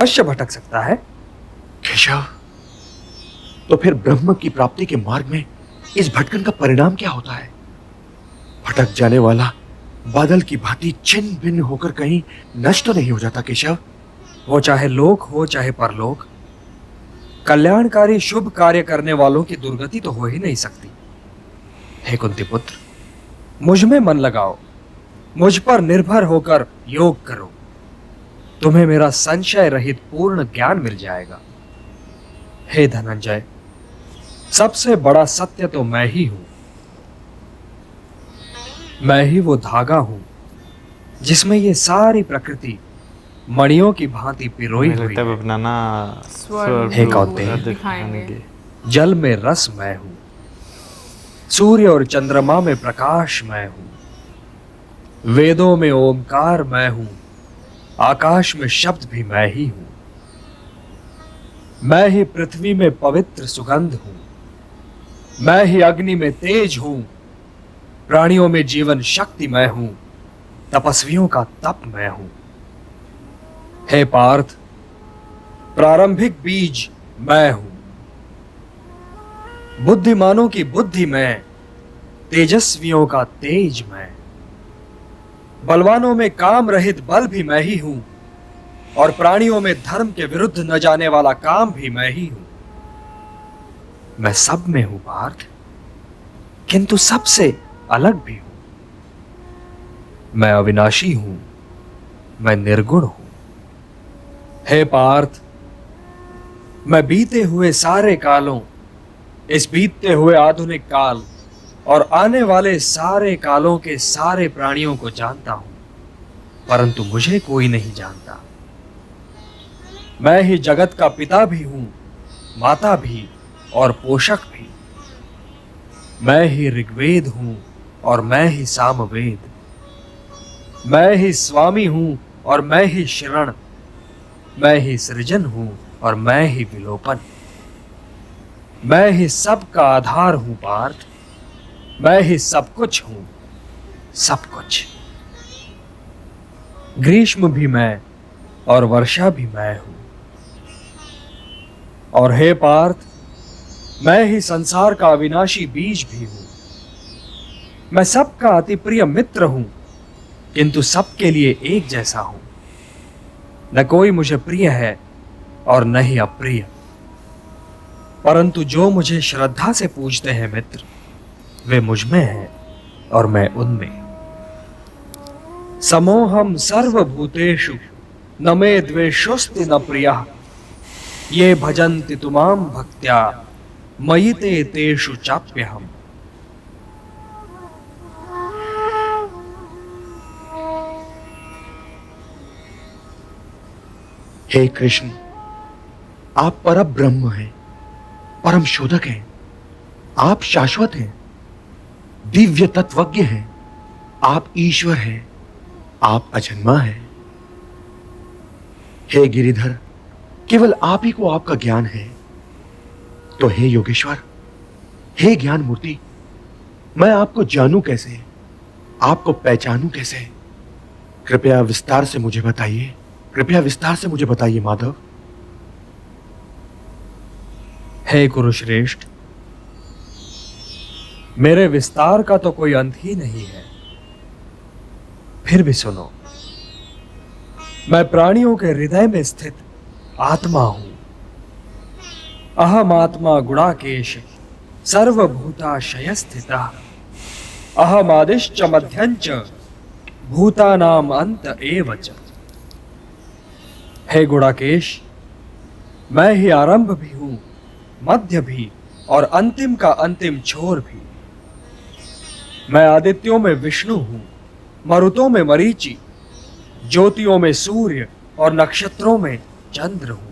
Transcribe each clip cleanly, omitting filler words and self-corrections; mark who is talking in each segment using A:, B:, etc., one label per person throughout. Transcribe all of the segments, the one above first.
A: अवश्य भटक सकता है।
B: केशव, तो फिर ब्रह्म की प्राप्ति के मार्ग में इस भटकन का परिणाम क्या होता है? भटक जाने वाला बादल की भांति छिन्न भिन्न होकर कहीं नष्ट तो नहीं हो जाता केशव?
A: वो चाहे लोक हो चाहे परलोक, कल्याणकारी शुभ कार्य करने वालों की दुर्गति तो हो ही नहीं सकती। हे कुंती पुत्र, मुझ में मन लगाओ, मुझ पर निर्भर होकर योग करो, तुम्हें मेरा संशय रहित पूर्ण ज्ञान मिल जाएगा। हे धनंजय, सबसे बड़ा सत्य तो मैं ही हूं। मैं ही वो धागा हूं जिसमें ये सारी प्रकृति मणियों की भांति पिरोई
C: मुझे
A: हुई
C: लगता है
A: है।
C: अब अपना ना
D: स्वर्ग
A: हे
D: को
A: कौंतेय,
D: दिखाएंगे।
A: जल में रस मैं हूं, सूर्य और चंद्रमा में प्रकाश मैं हूं, वेदों में ओमकार मैं हूं, आकाश में शब्द भी मैं ही हूं। मैं ही पृथ्वी में पवित्र सुगंध हूं, मैं ही अग्नि में तेज हूं, प्राणियों में जीवन शक्ति मैं हूं, तपस्वियों का तप मैं हूं। हे पार्थ, प्रारंभिक बीज मैं हूं, बुद्धिमानों की बुद्धि मैं, तेजस्वियों का तेज मैं, बलवानों में काम रहित बल भी मैं ही हूं, और प्राणियों में धर्म के विरुद्ध न जाने वाला काम भी मैं ही हूं। मैं सब में हूं पार्थ, किंतु सबसे अलग भी हूं। मैं अविनाशी हूं, मैं निर्गुण हूं। हे पार्थ, मैं बीते हुए सारे कालों, इस बीतते हुए आधुनिक काल और आने वाले सारे कालों के सारे प्राणियों को जानता हूं, परंतु मुझे कोई नहीं जानता। मैं ही जगत का पिता भी हूं, माता भी और पोषक भी। मैं ही ऋग्वेद हूं और मैं ही सामवेद। मैं ही स्वामी हूं और मैं ही शरण। मैं ही सृजन हूं और मैं ही विलोपन। मैं ही सब का आधार हूं पार्थ। मैं ही सब कुछ हूं, सब कुछ। ग्रीष्म भी मैं और वर्षा भी मैं हूं। और हे पार्थ, मैं ही संसार का अविनाशी बीज भी हूं। मैं सबका अति प्रिय मित्र हूं, किंतु सबके लिए एक जैसा हूं। न कोई मुझे प्रिय है और न ही अप्रिय, परंतु जो मुझे श्रद्धा से पूजते हैं मित्र, वे मुझ में हैं और मैं उनमें। समोहम सर्वभूतेषु न मे द्वेषोस्ति न प्रियः, ये भजन्ति तुमाम भक्त्या मयि ते तेषु चाप्यहम्।
B: हे कृष्ण, आप परम ब्रह्म हैं, परम शोधक हैं, आप शाश्वत हैं, दिव्य तत्वज्ञ हैं, आप ईश्वर हैं, आप अजन्मा हैं। हे गिरिधर, केवल आप ही को आपका ज्ञान है। तो हे योगेश्वर, हे ज्ञान मूर्ति, मैं आपको जानूं कैसे, आपको पहचानूं कैसे? कृपया विस्तार से मुझे बताइए, कृपया विस्तार से मुझे बताइए माधव।
A: हे कुरुश्रेष्ठ, मेरे विस्तार का तो कोई अंत ही नहीं है। फिर भी सुनो, मैं प्राणियों के हृदय में स्थित आत्मा हूं। अहम आत्मा गुणाकेश सर्वभूताशय स्थितः, अहम आदिश्च मध्यञ्च भूतानाम अंत एव च। हे गुणाकेश, मैं ही आरंभ भी हूं, मध्य भी और अंतिम का अंतिम छोर भी। मैं आदित्यों में विष्णु हूं, मरुतों में मरीचि, ज्योतियों में सूर्य और नक्षत्रों में चंद्र हूं।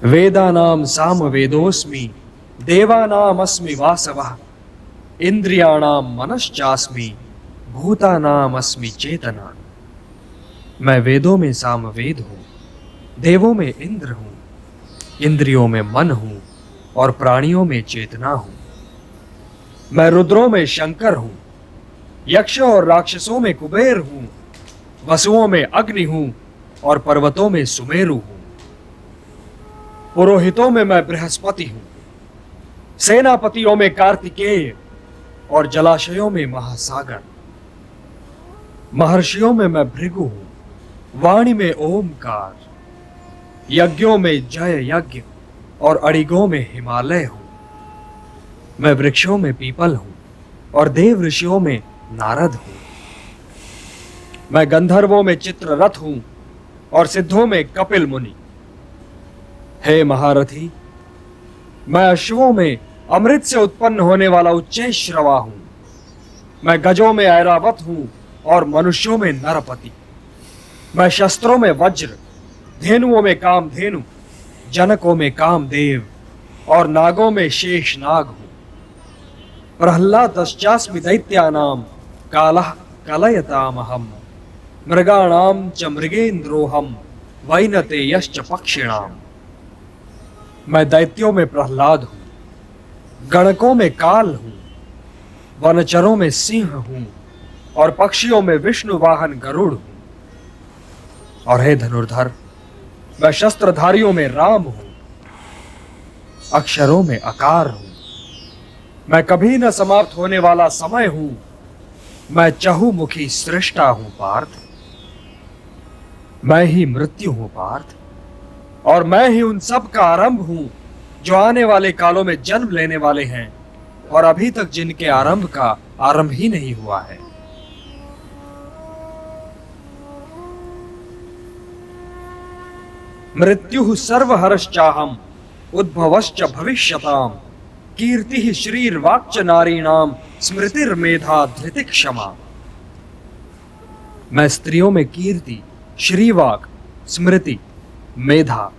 A: वेदानाम सामवेदोस्मि, देवानाम अस्मि वासवः, इंद्रियाणाम मनश्चास्मि, भूतानाम अस्मि चेतना। मैं वेदों में सामवेद हूं, देवों में इंद्र हूं, इंद्रियों में मन हूं और प्राणियों में चेतना हूं। मैं रुद्रों में शंकर हूं, यक्ष और राक्षसों में कुबेर हूं, वसुओं में अग्नि हूं और पर्वतों में सुमेरु हूं। पुरोहितों में मैं बृहस्पति हूं, सेनापतियों में कार्तिकेय और जलाशयों में महासागर। महर्षियों में मैं भृगु हूं, वाणी में ओमकार, यज्ञों में जय यज्ञ और अड़िगों में हिमालय हूं। मैं वृक्षों में पीपल हूं और देव ऋषियों में नारद हूं। मैं गंधर्वों में चित्ररथ हूं और सिद्धों में कपिल मुनि। हे महारथी, मैं अश्वों में अमृत से उत्पन्न होने वाला उच्चैश्रवा हूं। मैं गजों में ऐरावत हूं और मनुष्यों में नरपति। मैं शस्त्रों में वज्र, धेनुओं में कामधेनु, जनकों में कामदेव और नागों में शेष नाग हूं। प्रह्लादश्चास्मि दैत्यानां कालः कलयतामहम्, मृगाणां च मृगेन्द्रोऽहम्, वैनतेयश्च पक्षिणाम्। मैं दैत्यों में प्रहलाद हूं, गणकों में काल हूं, वनचरों में सिंह हूं और पक्षियों में विष्णु वाहन गरुड़ हूं। और हे धनुर्धर, मैं शस्त्रधारियों में राम हूं, अक्षरों में अकार हूं। मैं कभी न समाप्त होने वाला समय हूं। मैं चहुमुखी सृष्टा हूं पार्थ। मैं ही मृत्यु हूं पार्थ, और मैं ही उन सब का आरंभ हूं जो आने वाले कालों में जन्म लेने वाले हैं और अभी तक जिनके आरंभ का आरंभ ही नहीं हुआ है। मृत्यु सर्वहरश्चाहम उद्भवश्च भविष्यताम, कीर्ति श्रीर्वाक्च नारीणाम, स्मृतिर्मेधा धृति क्षमा। मैं स्त्रियों में कीर्ति, श्रीवाक, स्मृति, मेधा,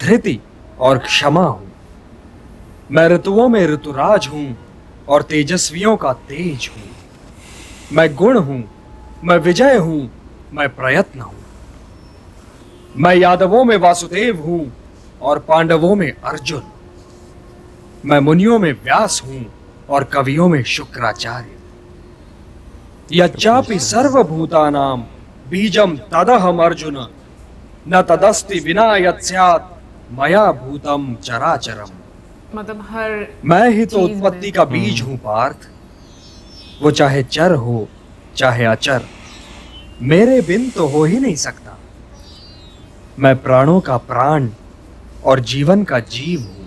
A: धृति और क्षमा हूं। मैं ऋतुओं में ऋतुराज हूं और तेजस्वियों का तेज हूं। मैं गुण हूं, मैं विजय हूं, मैं प्रयत्न हूं। मैं यादवों में वासुदेव हूं और पांडवों में अर्जुन। मैं मुनियों में व्यास हूं और कवियों में शुक्राचार्य। यच्चापि सर्वभूतानां बीजम तदहम अर्जुन, न तदस्ति विना यत्स्यात् मया भूतम चराचरम।
D: मतलब हर
A: मैं ही तो
D: चीज
A: उत्पत्ति
D: में।
A: का बीज हूं पार्थ। वो चाहे चर हो चाहे अचर, मेरे बिन तो हो ही नहीं सकता। मैं प्राणों का प्राण और जीवन का जीव हूं।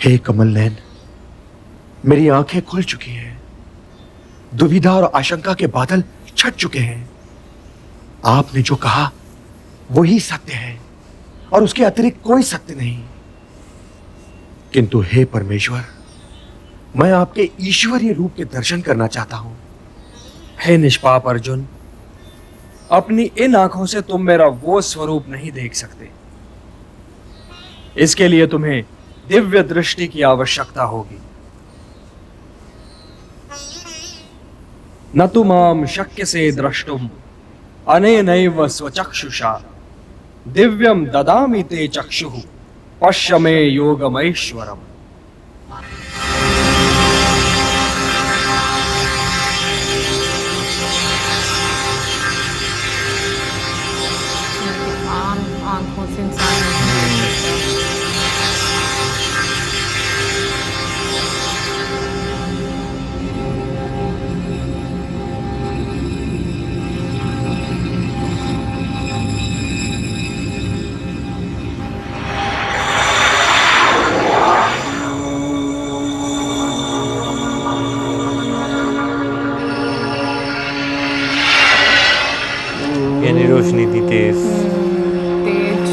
B: हे कमल नयन, मेरी आंखें खुल चुकी हैं। दुविधा और आशंका के बादल छट चुके हैं। आपने जो कहा वही सत्य है और उसके अतिरिक्त कोई सत्य नहीं। किंतु हे परमेश्वर, मैं आपके ईश्वरीय रूप के दर्शन करना चाहता हूं।
A: हे निष्पाप अर्जुन, अपनी इन आंखों से तुम मेरा वो स्वरूप नहीं देख सकते। इसके लिए तुम्हें दिव्य दृष्टि की आवश्यकता होगी। न तु माम शक्यसे द्रष्टुम अनेनैव स्वचक्षुषा, दिव्यम ददामि ते चक्षुः, पश्य मे योगमैश्वरम्।
D: आम आंखों से इंसान नहीं देख सकता।
C: यानी रोशनी थी तेज।
D: तेज।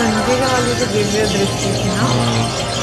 D: संजय वाली तो दिव्य दृष्टि थी ना।